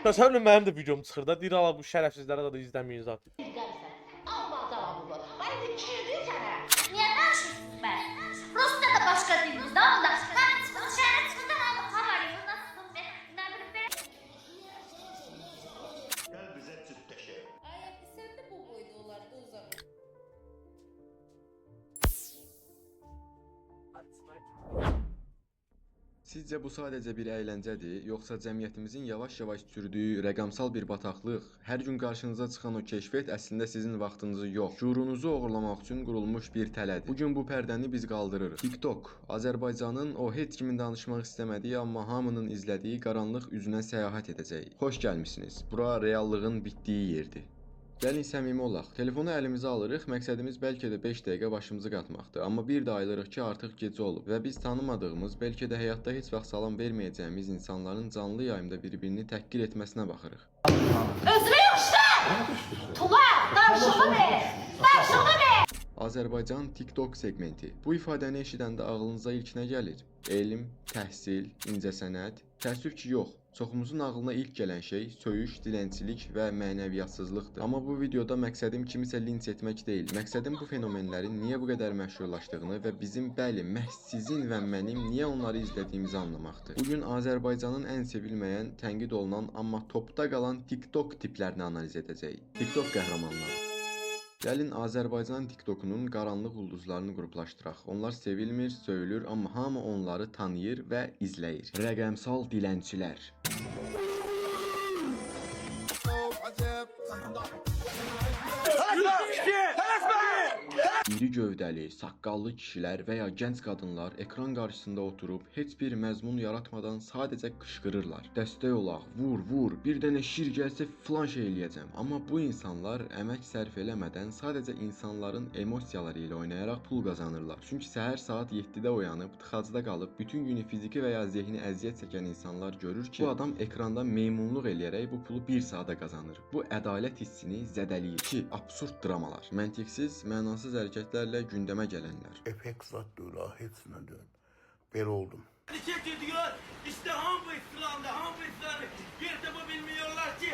Təsəvvür edin mənim də videom çıxır da. Deyir ala bu şərəfsizlərə də izləməyin zaten. Alma cavabı. Haydi kirdi sənə. Niyə danışırsınız mən? Rusca da başqa dilimiz də onda. Mən şəhərə çıxınca havarıyım. Nasılsın be? Nə bilim be? Gel bize tütteşe. Ay, sen de bu boyda olardı o zaman. Sizcə bu sadəcə bir əyləncədir, yoxsa cəmiyyətimizin yavaş-yavaş sürdüyü rəqəmsal bir bataqlıq? Hər gün qarşınıza çıxan o keşfet əslində sizin vaxtınızı yox, şuurunuzu oğurlamaq üçün qurulmuş bir tələdir. Bu gün bu pərdəni biz qaldırırıq. TikTok, Azərbaycanın o heç kimin danışmaq istəmədiyi, amma hamının izlədiyi qaranlıq üzünə səyahət edəcək. Xoş gəlmisiniz. Bura reallığın bitdiyi yerdir. Gəlin səmimi olaq. Telefonu əlimizə alırıq, məqsədimiz bəlkə də 5 dəqiqə başımızı qatmaqdır. Amma bir də ayılırıq ki, artıq gecə olub və biz tanımadığımız, bəlkə də həyatda heç vaxt salam verməyəcəyimiz insanların canlı yayımda bir-birini təhqir etməsinə baxırıq. Özünə yoxsa! Tuva! Qarşığı ver! Qarşığı ver! Azərbaycan TikTok segmenti. Bu ifadəni eşidəndə ağlınıza ilk nə gəlir? Elm, təhsil, incəsənət? Təəssüf ki, yox. Çoxumuzun ağlına ilk gələn şey söyüş, dilənçilik və mənəviyyatsızlıqdır. Amma bu videoda məqsədim kimisə linç etmək deyil. Məqsədim bu fenomenlərin niyə bu qədər məşhurlaşdığını və bizim, bəli, məhz sizin və mənim niyə onları izlədiyimizi anlamaqdır. Bugün Azərbaycanın ən sevilməyən, tənqid olunan, amma topda qalan TikTok tiplərini analiz edəcəyik. TikTok qəhrəmanları. Gəlin Azərbaycan TikTokunun qaranlıq ulduzlarını qruplaşdıraq. Onlar sevilmir, söyülür, amma hamı onları tanıyır və izləyir. Rəqəmsal dilənçilər. İri gövdəli, saqqallı kişilər və ya gənc qadınlar ekran qarşısında oturub heç bir məzmun yaratmadan sadəcə qışqırırlar. Dəstək olaq, vur, vur, bir dənə şir gəlsə filan şey eləyəcəm. Amma bu insanlar əmək sərf eləmədən sadəcə insanların emosiyaları ilə oynayaraq pul qazanırlar. Çünki səhər saat 7-də oyanıb, tıxacda qalıb, bütün günü fiziki və ya zehni əziyyət çəkən insanlar görür ki, bu adam ekranda meymunluq eləyərək bu pulu 1 saata qazanır. Bu ədalət hissini zədələyir ki, absurd dramalar, məntiqsiz, mənasız hərəkətlərlə gündəmə gələnlər. Efekt zattıyla hepsine dön. Ben oldum. Hareket ediyor. İşte ham bu İslam'da, ham bu İslam'da. Bir de bu bilmiyorlar ki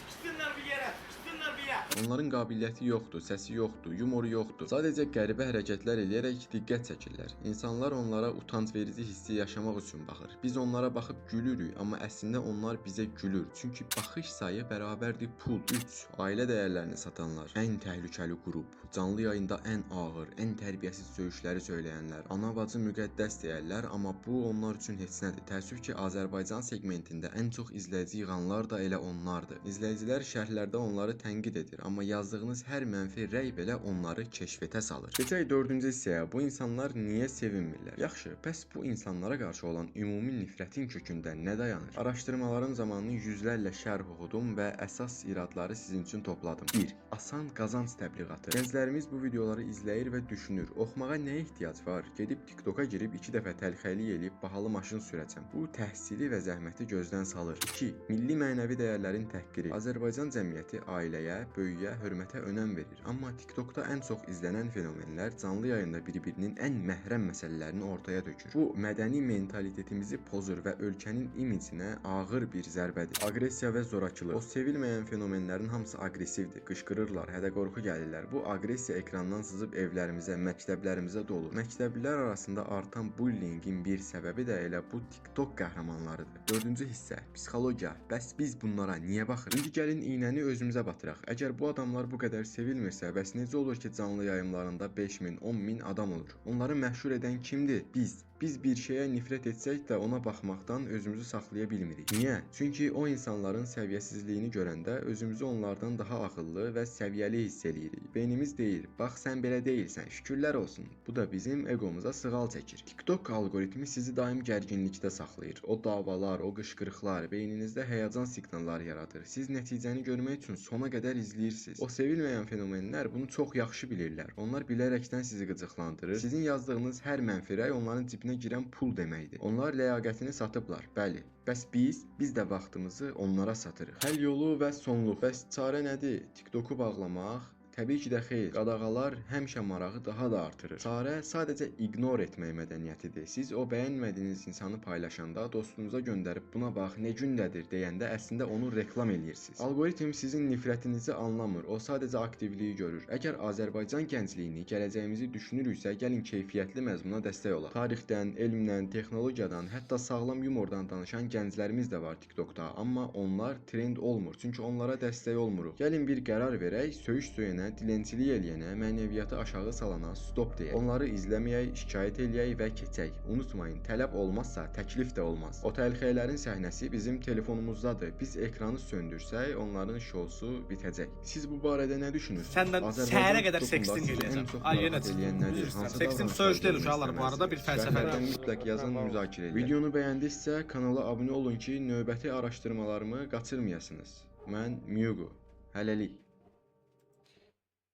sıkışsınlar bir yere, sıkışsınlar bir yere. Onların qabiliyyəti yoxdur, səsi yoxdur, yumoru yoxdur. Sadəcə qəribə hərəkətlər eləyərək diqqət çəkirlər. İnsanlar onlara utancverici hissi yaşamaq üçün baxır. Biz onlara baxıb gülürük, amma əslində onlar bizə gülür. Çünki baxış sayı bərabərdir pul. 3. Ailə dəyərlərini satanlar. Ən təhlükəli qrup. Canlı yayında ən ağır, ən tərbiyəsiz söyüşləri söyləyənlər. Ana bacı müqəddəs deyərlər, amma bu onlar üçün heç nədir. Təəssüf ki, Azərbaycan segmentində ən çox izləyici yığanlar da elə onlardır. İzləyicilər şərhlərdə onları tənqid edir, amma yazdığınız hər mənfi rəy belə onları keşfetə salır. Keçək 4-cü hissəyə. Bu insanlar niyə sevinmirlər? Yaxşı, bəs bu insanlara qarşı olan ümumi nifrətin kökündə nə dayanır? Araşdırmaların zamanı yüzlərlə şərh oxudum və əsas iradları sizin üçün topladım. 1. Asan qazanc təbliğatı. Gənclərimiz bu videoları izləyir və düşünür. Oxumağa nə ehtiyac var? Gedib TikToka girib 2 dəfə təlxəlik eləyib bahalı maşın sürəcəm. Bu təhsili və zəhməti gözdən salır. 2. Milli mənəvi dəyərlərin təhqiri. Azərbaycan cəmiyyəti ailəyə, böyüyə, hörmətə önəm verir. Amma TikTokda ən çox izlənən fenomenlər canlı yayında bir-birinin ən məhrəm məsələlərini ortaya dökür. Bu mədəni mentalitetimizi pozur və ölkənin imicinə ağır bir zərbədir. Aqressiya və zorakılıq. O sevilməyən fenomenlərin hamısı aqressivdir. Qışqırırlar, hədə-qorxu gəlirlər. Bu aqressiya ekrandan sızıb evlərimizə, məktəblərimizə dolur. Məktəblilər arasında artan bullyingin bir səbəbi də elə bu TikTok qəhrəmanlarıdır. 4-cü hissə, psixologiya. Bəs biz bunlara niyə baxırıq? İndi gəlin iynəni özümüzə batıraq. Əgər bu adamlar bu qədər sevilmirsə, bəs necə olur ki, canlı yayımlarında 5000, 10000 adam olur? Onları məşhur edən kimdir? Biz. Biz bir şeyə nifrət etsək də ona baxmaqdan özümüzü saxlaya bilmirik. Niyə? Çünki o insanların səviyyəsizliyini görəndə özümüzü onlardan daha ağıllı və səviyyəli hiss eləyirik. Beynimiz deyir, bax sən belə deyilsən, şükürlər olsun. Bu da bizim egomuza sığal çəkir. TikTok alqoritmi sizi daim gərginlikdə saxlayır. O davalar, o qışqırıqlar beyninizdə həyəcan siqnalları yaradır. Siz nəticəni görmək üçün sona qədər izləyirsiniz. O sevilməyən fenomenlər bunu çox yaxşı bilirlər. Onlar bilərəkdən sizi qıcıqlandırır. Sizin yazdığınız hər mənfi rəy onların cibinə girən pul deməkdir. Onlar ləyaqətini satıblar, bəli. Bəs biz də vaxtımızı onlara satırıq. Həll yolu və sonluq. Bəs çarə nədir? TikToku bağlamaq, Təbii ki də xeyr. Qadağalar həmişə marağı daha da artırır. Çarə sadəcə ignor etmək mədəniyyətidir. Siz o bəyənmədiyiniz insanı paylaşanda, dostunuza göndərib buna bax nə gündədir deyəndə əslində onu reklam eləyirsiniz. Algoritm sizin nifrətinizi anlamır. O sadəcə aktivliyi görür. Əgər Azərbaycan gəncliyini, gələcəyimizi düşünürüksə, gəlin keyfiyyətli məzmuna dəstək olaq. Tarixdən, elmdən, texnologiyadan, hətta sağlam yumordan danışan gənclərimiz də var TikTokda, amma onlar trend olmur. Çünki onlara dəstək olmuruq. Gəlin bir qərar verək, söyüş söyənə, dilənçilik eləyənə, mənəviyyatı aşağı salana stop deyək. Onları izləməyək, şikayət eləyək və keçək. Unutmayın, tələb olmazsa təklif də olmaz. O təlxəylərin səhnəsi bizim telefonumuzdadır. Biz ekranı söndürsək, onların şousu bitəcək. Siz bu barədə nə düşünürsünüz? Səndən səhərə qədər sexting eləyəcəm. Ay yenə sexting söyüş deyil uşaqlar bu arada bir fəlsəfədir. Mütləq yazın, müzakirə edin. Videonu bəyəndinizsə kanala abunə olun ki, növbəti araşdırmalarımı qaçırmayasınız. Mən Myugu. Hələlik.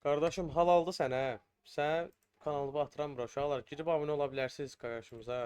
Qardaşım halaldır sənə. Sən kanalı batıran uşaqlar. Girib abunə ola bilərsiniz qardaşımıza.